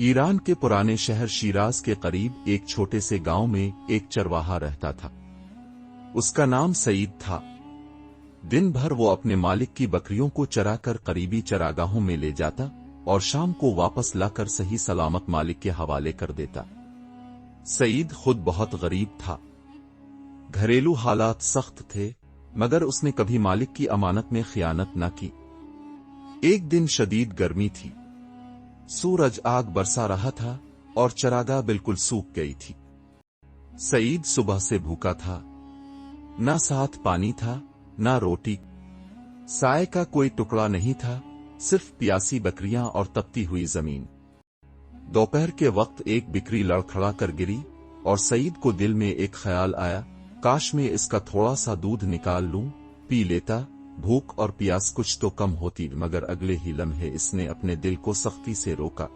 ایران کے پرانے شہر شیراز کے قریب ایک چھوٹے سے گاؤں میں ایک چرواہا رہتا تھا۔ اس کا نام سعید تھا۔ دن بھر وہ اپنے مالک کی بکریوں کو چرا کر قریبی چراگاہوں میں لے جاتا اور شام کو واپس لا کر صحیح سلامت مالک کے حوالے کر دیتا۔ سعید خود بہت غریب تھا۔ گھریلو حالات سخت تھے، مگر اس نے کبھی مالک کی امانت میں خیانت نہ کی۔ ایک دن شدید گرمی تھی، سورج آگ برسا رہا تھا اور چراگاہ بالکل سوکھ گئی تھی۔ سعید صبح سے بھوکا تھا، نہ ساتھ پانی تھا نہ روٹی، سائے کا کوئی ٹکڑا نہیں تھا، صرف پیاسی بکریاں اور تپتی ہوئی زمین۔ دوپہر کے وقت ایک بکری لڑکھڑا کر گری اور سعید کو دل میں ایک خیال آیا، کاش میں اس کا تھوڑا سا دودھ نکال لوں، پی لیتا، بھوک اور پیاس کچھ تو کم ہوتی۔ مگر اگلے ہی لمحے اس نے اپنے دل کو سختی سے روکا۔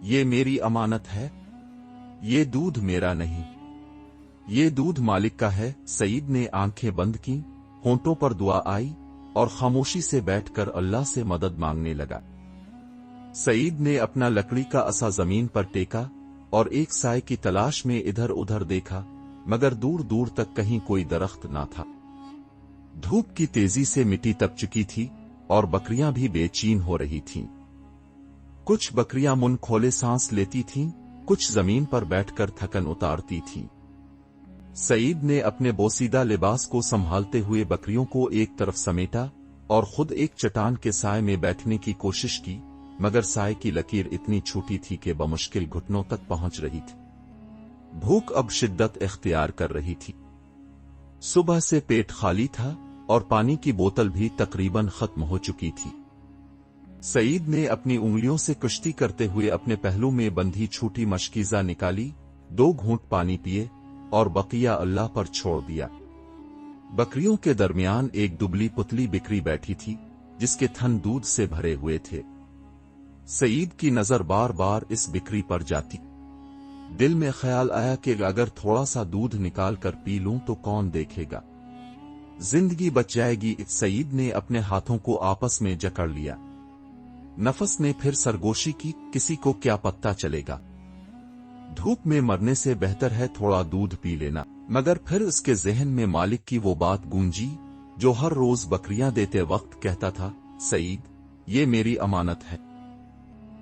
یہ میری امانت ہے، یہ دودھ میرا نہیں، یہ دودھ مالک کا ہے۔ سعید نے آنکھیں بند کی، ہونٹوں پر دعا آئی اور خاموشی سے بیٹھ کر اللہ سے مدد مانگنے لگا۔ سعید نے اپنا لکڑی کا عصا زمین پر ٹیکا اور ایک سائے کی تلاش میں ادھر ادھر دیکھا، مگر دور دور تک کہیں کوئی درخت نہ تھا۔ دھوپ کی تیزی سے مٹی تپ چکی تھی اور بکریاں بھی بے چین ہو رہی تھیں۔ کچھ بکریاں منہ کھولے سانس لیتی تھیں، کچھ زمین پر بیٹھ کر تھکن اتارتی تھیں۔ سعید نے اپنے بوسیدہ لباس کو سنبھالتے ہوئے بکریوں کو ایک طرف سمیٹا اور خود ایک چٹان کے سائے میں بیٹھنے کی کوشش کی، مگر سائے کی لکیر اتنی چھوٹی تھی کہ بمشکل گھٹنوں تک پہنچ رہی تھی۔ بھوک اب شدت اختیار کر رہی تھی۔ صبح سے پیٹ خالی تھا اور پانی کی بوتل بھی تقریباً ختم ہو چکی تھی۔ سعید نے اپنی انگلیوں سے کشتی کرتے ہوئے اپنے پہلو میں بندھی چھوٹی مشکیزہ نکالی، 2 گھونٹ پانی پیے اور بقیہ اللہ پر چھوڑ دیا۔ بکریوں کے درمیان ایک دبلی پتلی بکری بیٹھی تھی جس کے تھن دودھ سے بھرے ہوئے تھے۔ سعید کی نظر بار بار اس بکری پر جاتی۔ دل میں خیال آیا کہ اگر تھوڑا سا دودھ نکال کر پی لوں تو کون دیکھے گا، زندگی بچ جائے گی۔ سعید نے اپنے ہاتھوں کو آپس میں جکڑ لیا، نفس نے پھر سرگوشی کی، کسی کو کیا پتہ چلے گا، دھوپ میں مرنے سے بہتر ہے تھوڑا دودھ پی لینا۔ مگر پھر اس کے ذہن میں مالک کی وہ بات گونجی جو ہر روز بکریاں دیتے وقت کہتا تھا، سعید، یہ میری امانت ہے،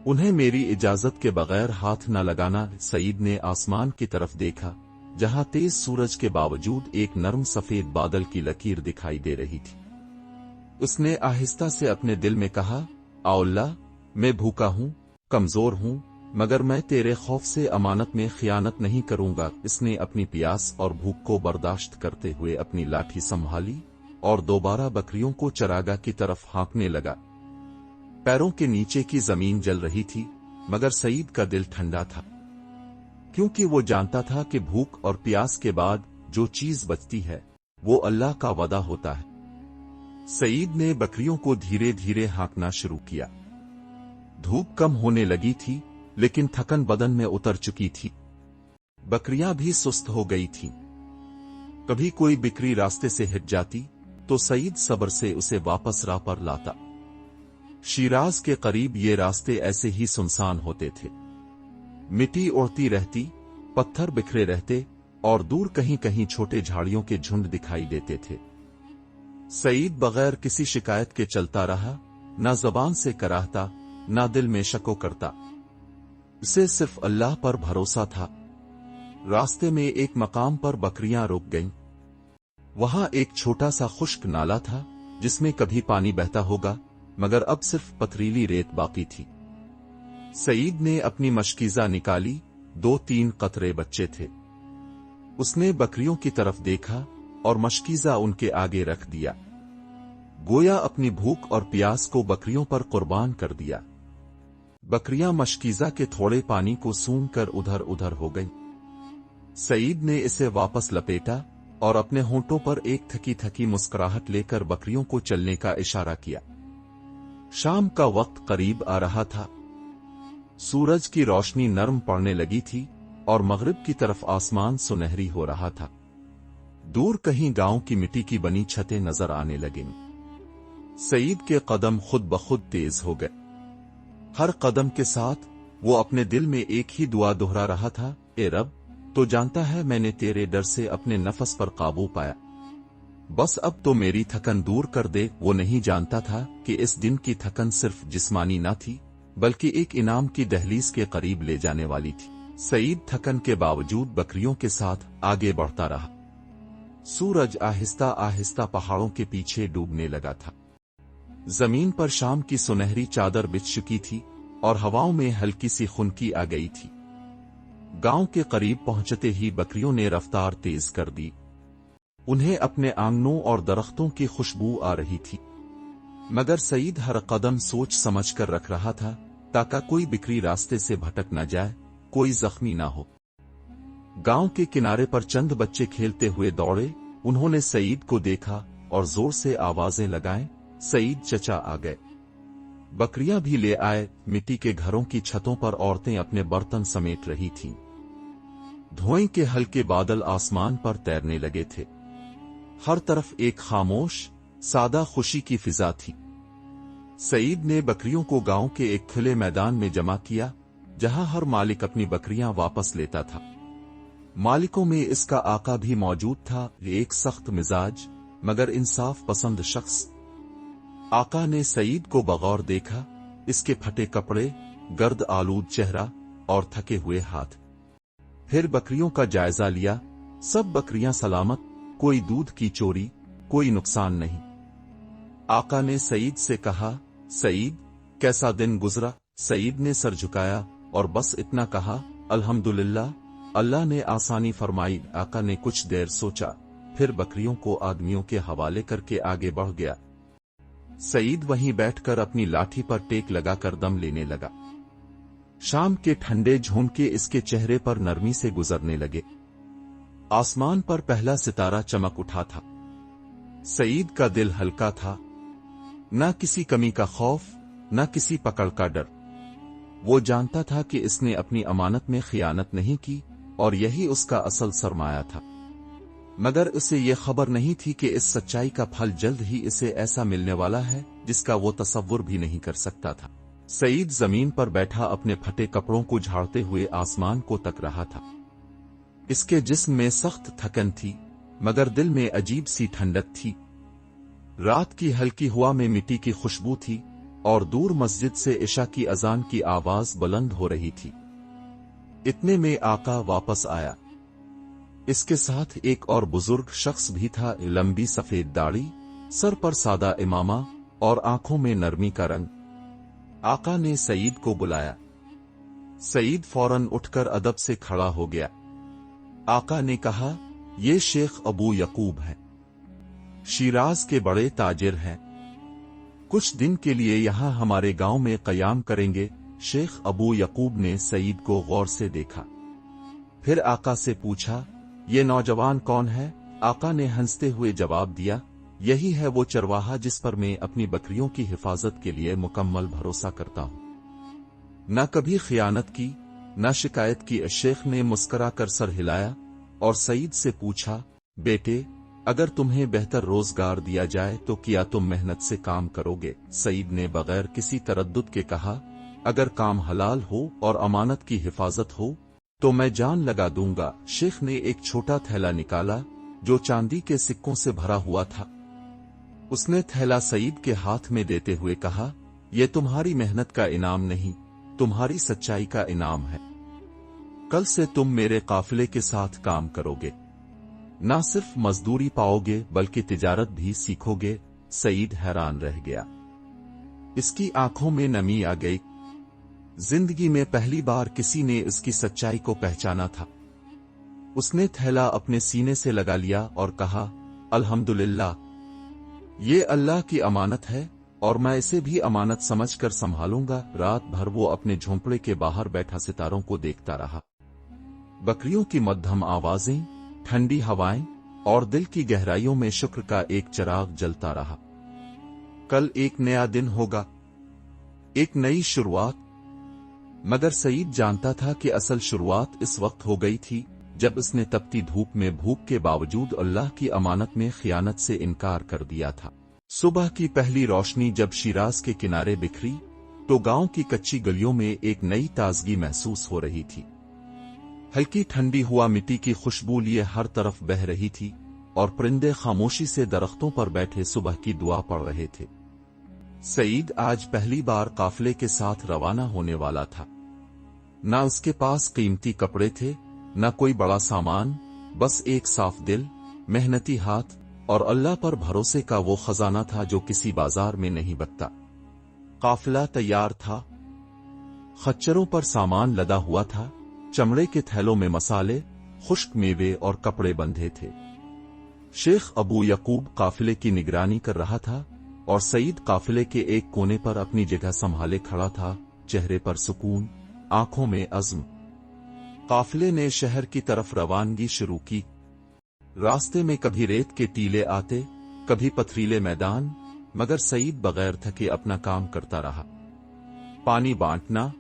انہیں میری اجازت کے بغیر ہاتھ نہ لگانا۔ سعید نے آسمان کی طرف دیکھا جہاں تیز سورج کے باوجود ایک نرم سفید بادل کی لکیر دکھائی دے رہی تھی۔ اس نے آہستہ سے اپنے دل میں کہا، اے اللہ، میں بھوکا ہوں، کمزور ہوں، مگر میں تیرے خوف سے امانت میں خیانت نہیں کروں گا۔ اس نے اپنی پیاس اور بھوک کو برداشت کرتے ہوئے اپنی لاٹھی سنبھالی اور دوبارہ بکریوں کو چراگاہ کی طرف ہانکنے لگا۔ پیروں کے نیچے کی زمین جل رہی تھی، مگر سعید کا دل ٹھنڈا تھا، کیونکہ وہ جانتا تھا کہ بھوک اور پیاس کے بعد جو چیز بچتی ہے وہ اللہ کا وعدہ ہوتا ہے۔ سعید نے بکریوں کو دھیرے دھیرے ہانکنا شروع کیا۔ دھوپ کم ہونے لگی تھی لیکن تھکن بدن میں اتر چکی تھی۔ بکریاں بھی سست ہو گئی تھیں۔ کبھی کوئی بکری راستے سے ہٹ جاتی تو سعید صبر سے اسے واپس راہ پر لاتا۔ شیراز کے قریب یہ راستے ایسے ہی سنسان ہوتے تھے، مٹی اڑتی رہتی، پتھر بکھرے رہتے اور دور کہیں کہیں چھوٹے جھاڑیوں کے جھنڈ دکھائی دیتے تھے۔ سعید بغیر کسی شکایت کے چلتا رہا، نہ زبان سے کراہتا نہ دل میں شک و کرتا، اسے صرف اللہ پر بھروسہ تھا۔ راستے میں ایک مقام پر بکریاں رک گئیں۔ وہاں ایک چھوٹا سا خشک نالا تھا جس میں کبھی پانی بہتا ہوگا، مگر اب صرف پتریلی ریت باقی تھی۔ سعید نے اپنی مشکیزہ نکالی، 2-3 قطرے بچے تھے۔ اس نے بکریوں کی طرف دیکھا اور مشکیزہ ان کے آگے رکھ دیا، گویا اپنی بھوک اور پیاس کو بکریوں پر قربان کر دیا۔ بکریاں مشکیزہ کے تھوڑے پانی کو سونگھ کر ادھر ادھر ہو گئیں۔ سعید نے اسے واپس لپیٹا اور اپنے ہونٹوں پر ایک تھکی تھکی مسکراہٹ لے کر بکریوں کو چلنے کا اشارہ کیا۔ شام کا وقت قریب آ رہا تھا، سورج کی روشنی نرم پڑنے لگی تھی اور مغرب کی طرف آسمان سنہری ہو رہا تھا۔ دور کہیں گاؤں کی مٹی کی بنی چھتیں نظر آنے لگیں۔ سعید کے قدم خود بخود تیز ہو گئے، ہر قدم کے ساتھ वो अपने दिल में एक ही दुआ दोहरा रहा था, ए रब, तो जानता है मैंने तेरे डर से अपने नफस पर काबू पाया, बस अब तो मेरी थकन दूर कर दे। वो नहीं जानता था कि इस दिन की थकन सिर्फ जिस्मानी ना थी, बल्कि एक इनाम की दहलीज के करीब ले जाने वाली थी। सईद थकन के बावजूद बकरियों के साथ आगे बढ़ता रहा। सूरज आहिस्ता आहिस्ता पहाड़ों के पीछे डूबने लगा था। जमीन पर शाम की सुनहरी चादर बिछ चुकी थी और हवाओं में हल्की सी खुनकी आ गई थी। गांव के करीब पहुंचते ही बकरियों ने रफ्तार तेज कर दी। उन्हें अपने आंगनों और दरख्तों की खुशबू आ रही थी, मगर सईद हर कदम सोच समझ कर रख रहा था, ताकि कोई बकरी रास्ते से भटक न जाए, कोई जख्मी ना हो। गांव के किनारे पर चंद बच्चे खेलते हुए दौड़े। उन्होंने सईद को देखा और जोर से आवाजें लगाएं, सईद चचा आ गए। बकरियां भी ले आए। मिट्टी के घरों की छतों पर औरतें अपने बर्तन समेट रही थीं। धुएं के हल्के बादल आसमान पर तैरने लगे थे। हर तरफ एक खामोश सादा खुशी की फिजा थी। सईद ने बकरियों को गांव के एक खुले मैदान में जमा किया, जहां हर मालिक अपनी बकरियां वापस लेता था। मालिकों में इसका आका भी मौजूद था, एक सख्त मिजाज मगर इंसाफ पसंद शख्स। आका ने सईद को बगौर देखा, इसके फटे कपड़े, गर्द आलूद चेहरा और थके हुए हाथ। फिर बकरियों का जायजा लिया। सब बकरियां सलामत, कोई दूध की चोरी, कोई नुकसान नहीं। आका ने सईद से कहा, सईद कैसा दिन गुजरा? सईद ने सर झुकाया और बस इतना कहा, अल्हम्दुलिल्लाह, अल्लाह ने आसानी फरमाई। आका ने कुछ देर सोचा, फिर बकरियों को आदमियों के हवाले करके आगे बढ़ गया। सईद वहीं बैठकर अपनी लाठी पर टेक लगाकर दम लेने लगा। शाम के ठंडे झोंके इसके चेहरे पर नरमी से गुजरने लगे। आसमान पर पहला सितारा चमक उठा था। सईद का दिल हल्का था, न किसी कमी का खौफ, न किसी पकड़ का डर। वो जानता था कि इसने अपनी अमानत में खियानत नहीं की और यही उसका असल सरमाया था। मगर उसे ये खबर नहीं थी कि इस सच्चाई का फल जल्द ही इसे ऐसा मिलने वाला है जिसका वो तसव्वुर भी नहीं कर सकता था। सईद जमीन पर बैठा अपने फटे कपड़ों को झाड़ते हुए आसमान को तक रहा था। इसके जिस्म में सख्त थकन थी, मगर दिल में अजीब सी ठंडक थी। रात की हल्की हवा में मिट्टी की खुशबू थी और दूर मस्जिद से इशा की अजान की आवाज बुलंद हो रही थी। इतने में आका वापस आया। इसके साथ एक और बुजुर्ग शख्स भी था, लंबी सफेद दाढ़ी, सर पर सादा इमामा और आंखों में नरमी का रंग। आका ने सईद को बुलाया। सईद फौरन उठकर अदब से खड़ा हो गया। आका ने कहा, ये शेख अबू यकूब हैं, शिराज के बड़े ताजिर हैं, कुछ दिन के लिए यहां हमारे गांव में कयाम करेंगे। शेख अबू यकूब ने सईद को गौर से देखा, फिर आका से पूछा, ये नौजवान कौन है? आका ने हंसते हुए जवाब दिया, यही है वो चरवाहा जिस पर मैं अपनी बकरियों की हिफाजत के लिए मुकम्मल भरोसा करता हूं। न कभी खियानत की, न शिकायत की। शेख ने मुस्कुराकर सर हिलाया और सईद से पूछा, बेटे, अगर तुम्हें बेहतर रोजगार दिया जाए तो क्या तुम मेहनत से काम करोगे? सईद ने बगैर किसी तरद्दुद के कहा, अगर काम हलाल हो और अमानत की हिफाजत हो तो मैं जान लगा दूंगा। शेख ने एक छोटा थैला निकाला जो चांदी के सिक्कों से भरा हुआ था। उसने थैला सईद के हाथ में देते हुए कहा, यह तुम्हारी मेहनत का इनाम नहीं, तुम्हारी सच्चाई का इनाम है। कल से तुम मेरे काफिले के साथ काम करोगे, न सिर्फ मजदूरी पाओगे बल्कि तिजारत भी सीखोगे। सईद हैरान रह गया। इसकी आंखों में नमी आ गई। जिंदगी में पहली बार किसी ने इसकी सच्चाई को पहचाना था। उसने थैला अपने सीने से लगा लिया और कहा, अल्हम्दुलिल्लाह, ये अल्लाह की अमानत है और मैं इसे भी अमानत समझकर संभालूंगा। रात भर वो अपने झोंपड़े के बाहर बैठा सितारों को देखता रहा। बकरियों की मध्यम आवाजें, ठंडी हवाएं और दिल की गहराइयों में शुक्र का एक चिराग जलता रहा। कल एक नया दिन होगा, एक नई शुरुआत। मगर सईद जानता था कि असल शुरुआत इस वक्त हो गई थी जब उसने तपती धूप में भूख के बावजूद अल्लाह की अमानत में खियानत से इनकार कर दिया था। सुबह की पहली रोशनी जब शिराज के किनारे बिखरी तो गांव की कच्ची गलियों में एक नई ताजगी महसूस हो रही थी। हल्की ठंडी हुआ मिट्टी की खुशबू लिए हर तरफ बह रही थी और परिंदे खामोशी से दरख्तों पर बैठे सुबह की दुआ पढ़ रहे थे। सईद आज पहली बार काफिले के साथ रवाना होने वाला था। ना उसके पास कीमती कपड़े थे, ना कोई बड़ा सामान, बस एक साफ दिल, मेहनती हाथ और अल्लाह पर भरोसे का वो खजाना था जो किसी बाजार में नहीं बिकता। काफिला तैयार था। खच्चरों पर सामान लदा हुआ था, चमड़े के थैलों में मसाले, खुश्क मेवे और कपड़े बंधे थे। शेख अबू यकूब काफिले की निगरानी कर रहा था और सईद काफिले के एक कोने पर अपनी जगह संभाले खड़ा था, चेहरे पर सुकून, आंखों में अज़्म। काफिले ने शहर की तरफ रवानगी शुरू की। रास्ते में कभी रेत के टीले आते, कभी पथरीले मैदान, मगर सईद बगैर थके अपना काम करता रहा। पानी बांटना,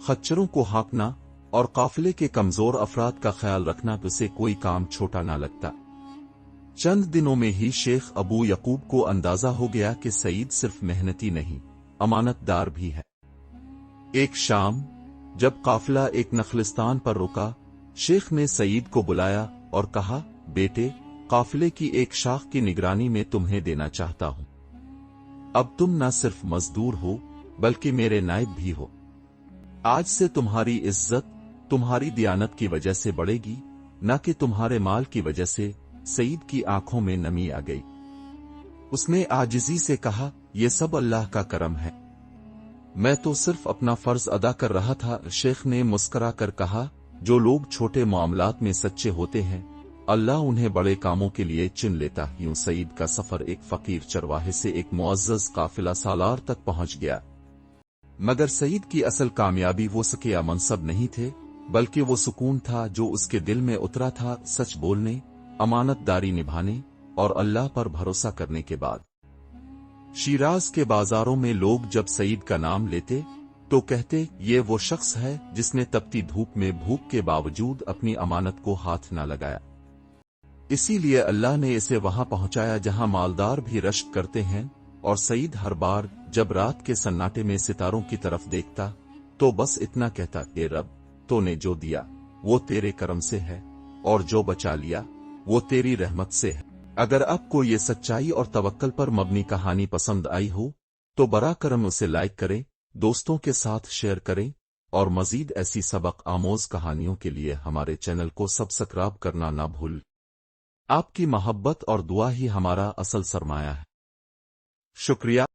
खच्चरों को हाँकना और काफिले के कमजोर अफराद का ख्याल रखना उसे कोई काम छोटा ना लगता। चंद दिनों में ही शेख अबू यकूब को अंदाजा हो गया कि सईद सिर्फ मेहनती नहीं, अमानतदार भी है। एक शाम जब काफिला एक नखलिस्तान पर रुका, शेख ने सईद को बुलाया और कहा, बेटे, काफिले की एक शाख की निगरानी में तुम्हें देना चाहता हूं। अब तुम न सिर्फ मजदूर हो बल्कि मेरे नायब भी हो। आज से तुम्हारी इज्जत तुम्हारी दियानत की वजह से बढ़ेगी, न कि तुम्हारे माल की वजह से। सईद की आंखों में नमी आ गई। उसने आजिजी से कहा, यह सब अल्लाह का करम है, मैं तो सिर्फ अपना फर्ज अदा कर रहा था। शेख ने मुस्करा कर कहा, जो लोग छोटे मामलात में सच्चे होते हैं, अल्लाह उन्हें बड़े कामों के लिए चुन लेता। यूं सईद का सफर एक फकीर चरवाहे से एक मुअज़्ज़ज़ काफिला सालार तक पहुंच गया। मगर सईद की असल कामयाबी वो सके या मनसब नहीं थे, बल्कि वो सुकून था जो उसके दिल में उतरा था सच बोलने, अमानतदारी निभाने और अल्लाह पर भरोसा करने के बाद। शिराज के बाजारों में लोग जब सईद का नाम लेते तो कहते, ये वो शख्स है जिसने तपती धूप में भूख के बावजूद अपनी अमानत को हाथ न लगाया। इसीलिए अल्लाह ने इसे वहां पहुंचाया जहां मालदार भी रश्क करते हैं। और सईद हर बार जब रात के सन्नाटे में सितारों की तरफ देखता तो बस इतना कहता, ए रब, तूने जो दिया वो तेरे करम से है और जो बचा लिया वो तेरी रहमत से है। अगर आपको ये सच्चाई और तवक्कल पर मबनी कहानी पसंद आई हो तो बरा करम उसे लाइक करें, दोस्तों के साथ शेयर करें और मजीद ऐसी सबक आमोज कहानियों के लिए हमारे चैनल को सब्सक्राइब करना ना भूल। आपकी मोहब्बत और दुआ ही हमारा असल सरमाया है। शुक्रिया।